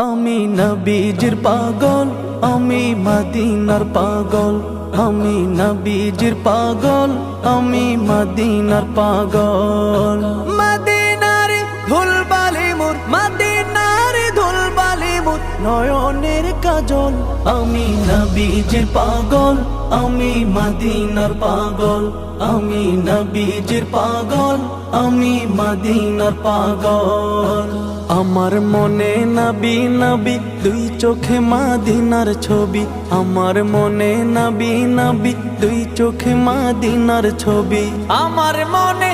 আমি নবীজির পাগল, আমি মদিনার পাগল। আমি নবীজির পাগল, আমি মদিনার পাগল। মদিনার ধুলবালি মোর, মদিনার ধুলবালি মোর নয়নের কাজল। আমি নবীজির পাগল, আমি মদিনার পাগল। আমি নবীজির পাগল, আমি মদিনার পাগল। আমার মনে নবী নবী, দুই চোখে মদিনার ছবি। আমার মনে নবী নবী, দুই চোখে মদিনার ছবি। আমার মনে